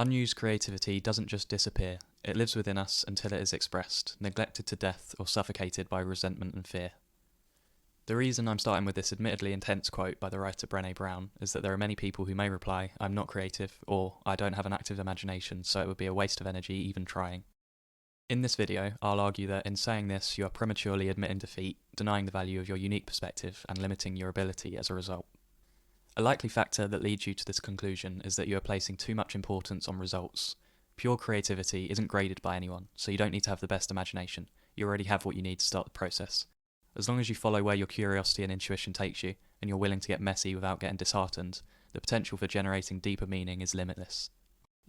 Unused creativity doesn't just disappear, it lives within us until it is expressed, neglected to death, or suffocated by resentment and fear. The reason I'm starting with this admittedly intense quote by the writer Brené Brown is that there are many people who may reply, "I'm not creative," or "I don't have an active imagination, so it would be a waste of energy even trying." In this video, I'll argue that in saying this, you are prematurely admitting defeat, denying the value of your unique perspective, and limiting your ability as a result. A likely factor that leads you to this conclusion is that you are placing too much importance on results. Pure creativity isn't graded by anyone, so you don't need to have the best imagination. You already have what you need to start the process. As long as you follow where your curiosity and intuition takes you, and you're willing to get messy without getting disheartened, the potential for generating deeper meaning is limitless.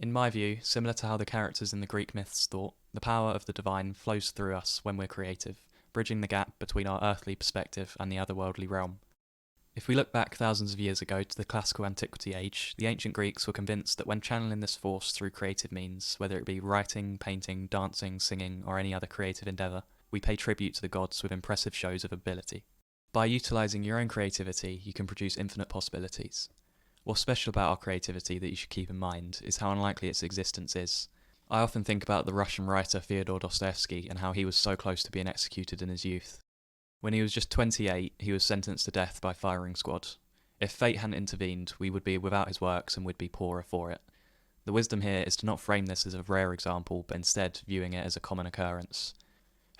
In my view, similar to how the characters in the Greek myths thought, the power of the divine flows through us when we're creative, bridging the gap between our earthly perspective and the otherworldly realm. If we look back thousands of years ago to the classical antiquity age, the ancient Greeks were convinced that when channeling this force through creative means, whether it be writing, painting, dancing, singing, or any other creative endeavour, we pay tribute to the gods with impressive shows of ability. By utilising your own creativity, you can produce infinite possibilities. What's special about our creativity that you should keep in mind is how unlikely its existence is. I often think about the Russian writer Fyodor Dostoevsky and how he was so close to being executed in his youth. When he was just 28, he was sentenced to death by firing squad. If fate hadn't intervened, we would be without his works and would be poorer for it. The wisdom here is to not frame this as a rare example, but instead viewing it as a common occurrence.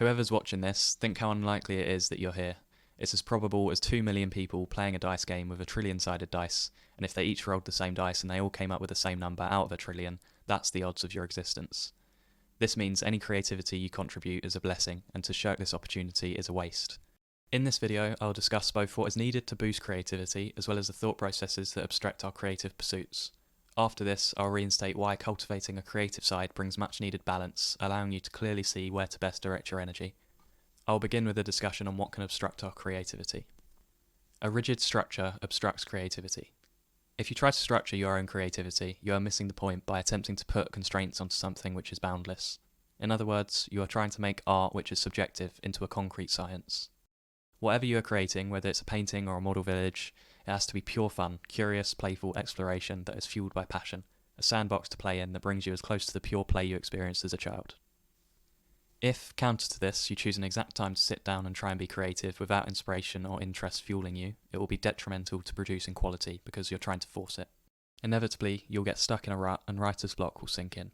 Whoever's watching this, think how unlikely it is that you're here. It's as probable as 2 million people playing a dice game with a trillion-sided dice, and if they each rolled the same dice and they all came up with the same number out of a trillion, that's the odds of your existence. This means any creativity you contribute is a blessing, and to shirk this opportunity is a waste. In this video, I'll discuss both what is needed to boost creativity, as well as the thought processes that obstruct our creative pursuits. After this, I'll reinstate why cultivating a creative side brings much needed balance, allowing you to clearly see where to best direct your energy. I'll begin with a discussion on what can obstruct our creativity. A rigid structure obstructs creativity. If you try to structure your own creativity, you are missing the point by attempting to put constraints onto something which is boundless. In other words, you are trying to make art which is subjective into a concrete science. Whatever you are creating, whether it's a painting or a model village, it has to be pure fun, curious, playful exploration that is fueled by passion, a sandbox to play in that brings you as close to the pure play you experienced as a child. If, counter to this, you choose an exact time to sit down and try and be creative without inspiration or interest fueling you, it will be detrimental to producing quality because you're trying to force it. Inevitably, you'll get stuck in a rut and writer's block will sink in.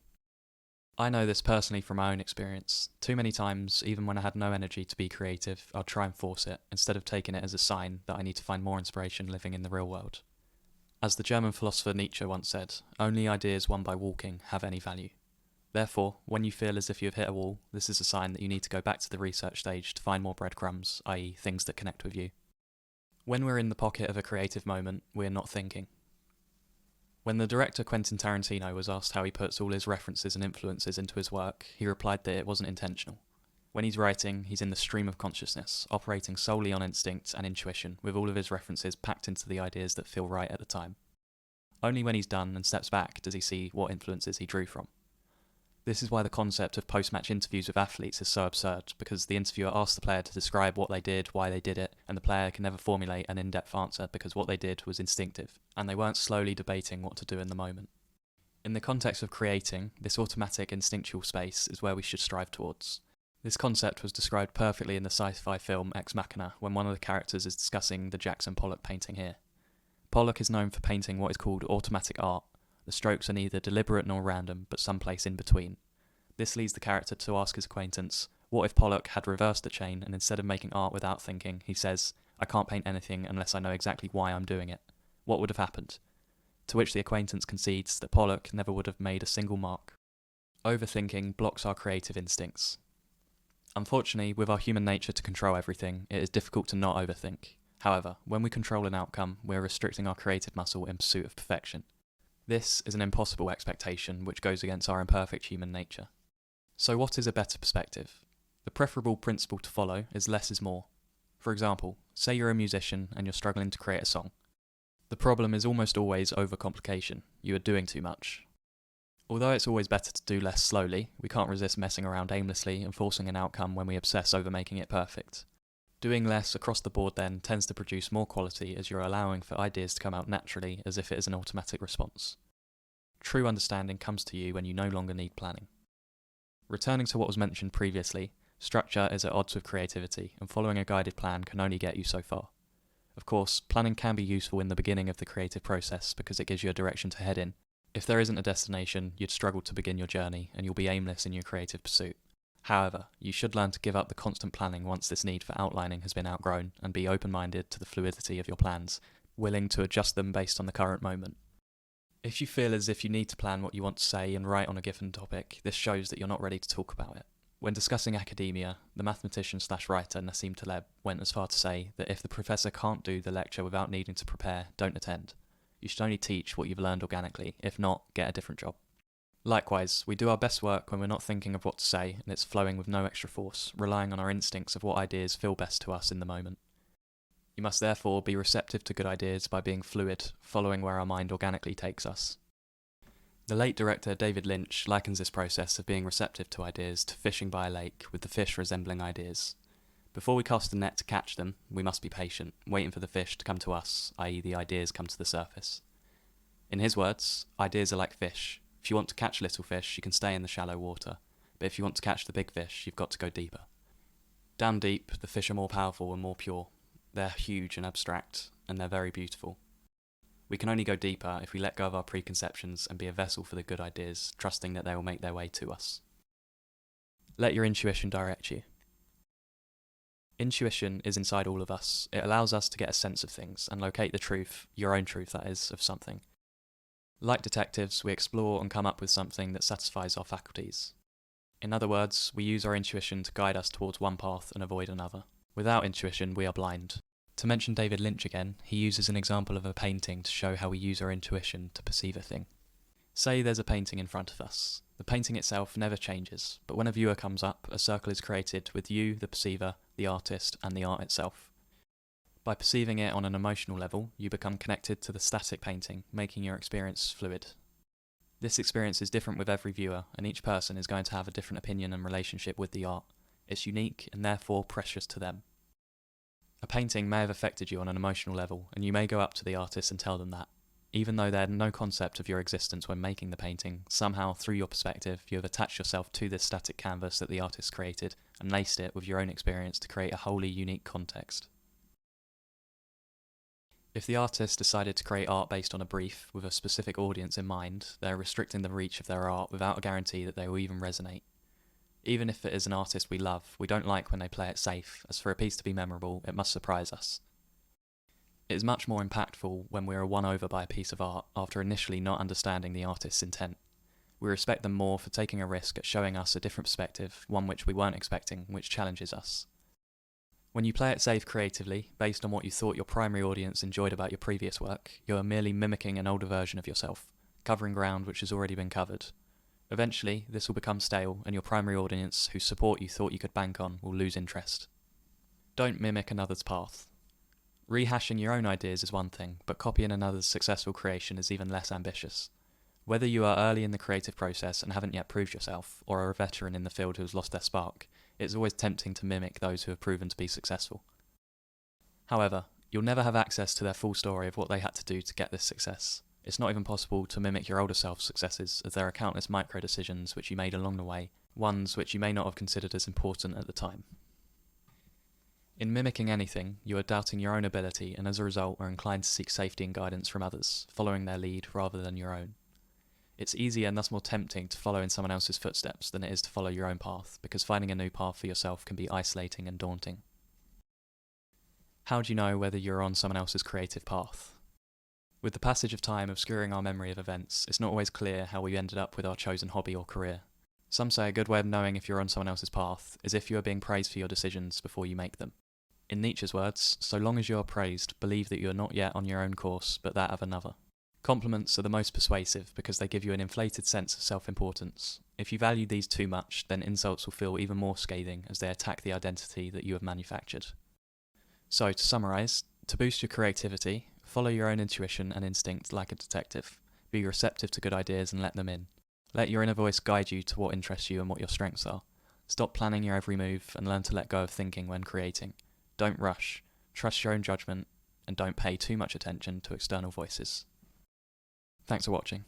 I know this personally from my own experience. Too many times, even when I had no energy to be creative, I'd try and force it, instead of taking it as a sign that I need to find more inspiration living in the real world. As the German philosopher Nietzsche once said, only ideas won by walking have any value. Therefore, when you feel as if you've hit a wall, this is a sign that you need to go back to the research stage to find more breadcrumbs, i.e. things that connect with you. When we're in the pocket of a creative moment, we're not thinking. When the director Quentin Tarantino was asked how he puts all his references and influences into his work, he replied that it wasn't intentional. When he's writing, he's in the stream of consciousness, operating solely on instinct and intuition, with all of his references packed into the ideas that feel right at the time. Only when he's done and steps back does he see what influences he drew from. This is why the concept of post-match interviews with athletes is so absurd, because the interviewer asks the player to describe what they did, why they did it, and the player can never formulate an in-depth answer because what they did was instinctive, and they weren't slowly debating what to do in the moment. In the context of creating, this automatic instinctual space is where we should strive towards. This concept was described perfectly in the sci-fi film Ex Machina, when one of the characters is discussing the Jackson Pollock painting here. Pollock is known for painting what is called automatic art. The strokes are neither deliberate nor random, but someplace in between. This leads the character to ask his acquaintance, what if Pollock had reversed the chain and instead of making art without thinking, he says, "I can't paint anything unless I know exactly why I'm doing it. What would have happened?" To which the acquaintance concedes that Pollock never would have made a single mark. Overthinking blocks our creative instincts. Unfortunately, with our human nature to control everything, it is difficult to not overthink. However, when we control an outcome, we are restricting our creative muscle in pursuit of perfection. This is an impossible expectation which goes against our imperfect human nature. So what is a better perspective? The preferable principle to follow is less is more. For example, say you're a musician and you're struggling to create a song. The problem is almost always overcomplication. You are doing too much. Although it's always better to do less slowly, we can't resist messing around aimlessly and forcing an outcome when we obsess over making it perfect. Doing less across the board then tends to produce more quality as you're allowing for ideas to come out naturally as if it is an automatic response. True understanding comes to you when you no longer need planning. Returning to what was mentioned previously, structure is at odds with creativity, and following a guided plan can only get you so far. Of course, planning can be useful in the beginning of the creative process because it gives you a direction to head in. If there isn't a destination, you'd struggle to begin your journey, and you'll be aimless in your creative pursuit. However, you should learn to give up the constant planning once this need for outlining has been outgrown, and be open-minded to the fluidity of your plans, willing to adjust them based on the current moment. If you feel as if you need to plan what you want to say and write on a given topic, this shows that you're not ready to talk about it. When discussing academia, the mathematician/writer Nassim Taleb went as far to say that if the professor can't do the lecture without needing to prepare, don't attend. You should only teach what you've learned organically. If not, get a different job. Likewise, we do our best work when we're not thinking of what to say and it's flowing with no extra force, relying on our instincts of what ideas feel best to us in the moment. You must therefore be receptive to good ideas by being fluid, following where our mind organically takes us. The late director David Lynch likens this process of being receptive to ideas to fishing by a lake, with the fish resembling ideas. Before we cast the net to catch them, we must be patient, waiting for the fish to come to us, i.e. the ideas come to the surface. In his words, ideas are like fish. If you want to catch little fish, you can stay in the shallow water, but if you want to catch the big fish, you've got to go deeper. Down deep, the fish are more powerful and more pure. They're huge and abstract, and they're very beautiful. We can only go deeper if we let go of our preconceptions and be a vessel for the good ideas, trusting that they will make their way to us. Let your intuition direct you. Intuition is inside all of us. It allows us to get a sense of things and locate the truth, your own truth that is, of something. Like detectives, we explore and come up with something that satisfies our faculties. In other words, we use our intuition to guide us towards one path and avoid another. Without intuition, we are blind. To mention David Lynch again, he uses an example of a painting to show how we use our intuition to perceive a thing. Say there's a painting in front of us. The painting itself never changes, but when a viewer comes up, a circle is created with you, the perceiver, the artist, and the art itself. By perceiving it on an emotional level, you become connected to the static painting, making your experience fluid. This experience is different with every viewer, and each person is going to have a different opinion and relationship with the art. It's unique and therefore precious to them. A painting may have affected you on an emotional level, and you may go up to the artist and tell them that. Even though they had no concept of your existence when making the painting, somehow, through your perspective, you have attached yourself to this static canvas that the artist created, and laced it with your own experience to create a wholly unique context. If the artist decided to create art based on a brief, with a specific audience in mind, they are restricting the reach of their art without a guarantee that they will even resonate. Even if it is an artist we love, we don't like when they play it safe, as for a piece to be memorable, it must surprise us. It is much more impactful when we are won over by a piece of art after initially not understanding the artist's intent. We respect them more for taking a risk at showing us a different perspective, one which we weren't expecting, which challenges us. When you play it safe creatively, based on what you thought your primary audience enjoyed about your previous work, you are merely mimicking an older version of yourself, covering ground which has already been covered. Eventually, this will become stale, and your primary audience, whose support you thought you could bank on, will lose interest. Don't mimic another's path. Rehashing your own ideas is one thing, but copying another's successful creation is even less ambitious. Whether you are early in the creative process and haven't yet proved yourself, or are a veteran in the field who has lost their spark, it's always tempting to mimic those who have proven to be successful. However, you'll never have access to their full story of what they had to do to get this success. It's not even possible to mimic your older self's successes, as there are countless micro decisions which you made along the way, ones which you may not have considered as important at the time. In mimicking anything, you are doubting your own ability, and as a result are inclined to seek safety and guidance from others, following their lead rather than your own. It's easier and thus more tempting to follow in someone else's footsteps than it is to follow your own path, because finding a new path for yourself can be isolating and daunting. How do you know whether you're on someone else's creative path? With the passage of time obscuring our memory of events, it's not always clear how we ended up with our chosen hobby or career. Some say a good way of knowing if you're on someone else's path is if you are being praised for your decisions before you make them. In Nietzsche's words, so long as you are praised, believe that you are not yet on your own course, but that of another. Compliments are the most persuasive because they give you an inflated sense of self-importance. If you value these too much, then insults will feel even more scathing as they attack the identity that you have manufactured. So, to summarise, to boost your creativity, follow your own intuition and instinct like a detective. Be receptive to good ideas and let them in. Let your inner voice guide you to what interests you and what your strengths are. Stop planning your every move and learn to let go of thinking when creating. Don't rush. Trust your own judgment and don't pay too much attention to external voices. Thanks for watching.